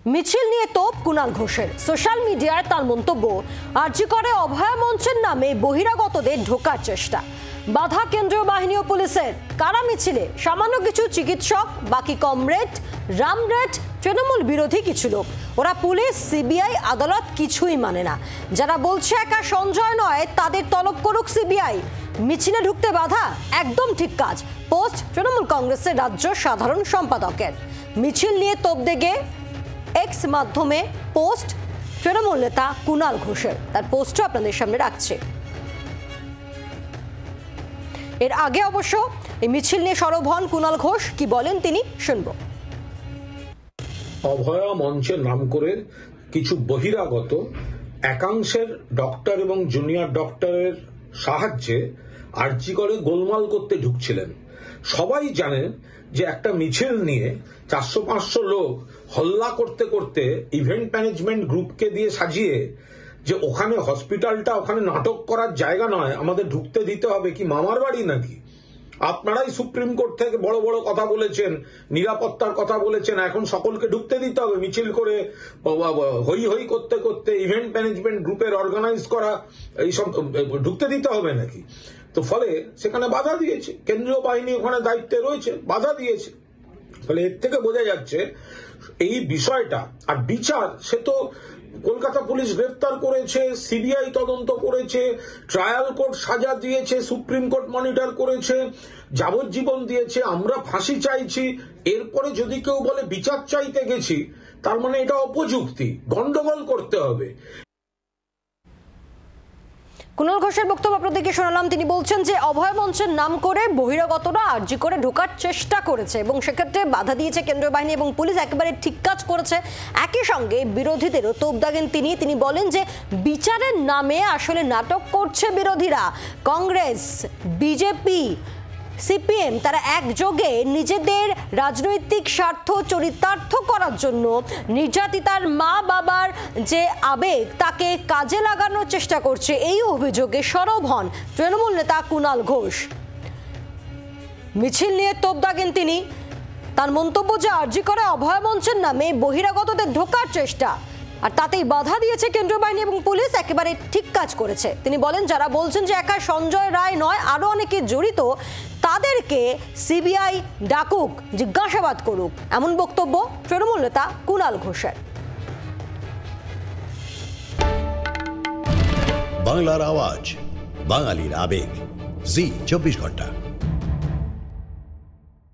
মিছিল নিয়ে তোপ কুণাল ঘোষের। সোশ্যাল মিডিয়ায় তার মন্তব্য, আরজি করে অভয়া মঞ্চের নামে বহিরাগতদের ঢোকার চেষ্টা, বাধা কেন্দ্রীয় বাহিনী ও পুলিশের। কারা মিছিলে? সামান্য কিছু চিকিৎসক, বাকি কমরেড, রামরেড, তৃণমূল বিরোধী কিছু লোক। ওরা পুলিশ, সিবিআই, আদালত কিছুই মানে না। যারা বলছে একা সঞ্জয় নয়, তাদের তলব করুক সিবিআই। মিছিলে ঢুকতে বাধা একদম ঠিক কাজ। পোস্ট তৃণমূল কংগ্রেসের রাজ্য সাধারণ সম্পাদকের। মিছিল নিয়ে তোপ দেগে এক্স মাধ্যমে পোস্ট তৃণমূল নেতা কুণাল ঘোষের। তার পোস্টও আপনাদের সামনে রাখছে। এর আগে অবশ্য এই মিছিল নিয়ে সরব হন কুণাল ঘোষ। কি বলেন তিনি শুনব। অভয়া মঞ্চের নাম করে কিছু বহিরাগত একাংশের ডক্টর এবং জুনিয়র ডক্টরের সাহায্যে আরজি করে গোলমাল করতে ঢুকছিলেন। সবাই জানেন যে একটা মিছিল নিয়ে 400-500 লোক হল্লা করতে করতে ইভেন্ট ম্যানেজমেন্ট গ্রুপকে দিয়ে সাজিয়ে যে ওখানে হসপিটালটা ওখানে নাটক করার জায়গা নয়, আমাদের ঢুকতে দিতে হবে। কি মামার বাড়ি নাকি? আপনারাই সুপ্রিম কোর্ট থেকে বড় বড় কথা বলেছেন, নিরাপত্তার কথা বলেছেন, এখন সকলকে ঢুকতে দিতে হবে? মিছিল করে হই হই করতে করতে ইভেন্ট ম্যানেজমেন্ট গ্রুপের অর্গানাইজ করা এইসব ঢুকতে দিতে হবে নাকি? তো ফলে সেখানে বাধা দিয়েছে কেন্দ্রীয় বাহিনী, ওখানে দায়িত্বে রয়েছে, বাধা দিয়েছে। ফলে এর থেকে বোঝা যাচ্ছে এই বিষয়টা আর বিচার, সে তো কলকাতা পুলিশ গ্রেফতার করেছে, সিবিআই তদন্ত করেছে, ট্রায়াল কোর্ট সাজা দিয়েছে, সুপ্রিম কোর্ট মনিটর করেছে, যাবজ্জীবন দিয়েছে, আমরা ফাঁসি চাইছি। এরপরে যদি কেউ বলে বিচার চাইতে গেছি, তার মানে এটা অপযুক্তি, গন্ডগোল করতে হবে। কুণাল ঘোষের বক্তব্য আপনাদেরকে শোনালাম। তিনি বলছেন যে অভয় মঞ্চের নাম করে বহিরাগতরা আরজি করে ঢোকার চেষ্টা করেছে এবং সেক্ষেত্রে বাধা দিয়েছে কেন্দ্রীয় বাহিনী এবং পুলিশ। একেবারে ঠিক কাজ করেছে। একই সঙ্গে বিরোধীদেরও তোপ দাগেন তিনি বলেন যে বিচারের নামে আসলে নাটক করছে বিরোধীরা। কংগ্রেস, বিজেপি, সিপিএম তারা একযোগে নিজেদের রাজনৈতিক স্বার্থ চরিতার্থ করার জন্য নির্যাতিতার মা বাবার যে আবেগ তাকে কাজে লাগানোর চেষ্টা করছে। এই অভিযোগে সরব হন তৃণমূল নেতা কুণাল ঘোষ। মিছিল নিয়ে তোপ দাগেন তিনি। তার মন্তব্য যে আরজি করে অভয় মঞ্চের নামে বহিরাগতদের ঢোকার চেষ্টা, আর তাতেই বাধা দিয়েছে কেন্দ্রীয় বাহিনী এবং পুলিশ। একেবারে ঠিক কাজ করেছে। তিনি বলেন যারা বলছেন যে একা সঞ্জয় রায় নয়, আরো অনেকে জড়িত, তাদেরকে সিবিআই ডাকুক, জিজ্ঞাসাবাদ করুক। এমন বক্তব্য তৃণমূল নেতা কুণাল ঘোষের। বাংলার আওয়াজ, বাঙালির আবেগ, জি 24 ঘন্টা।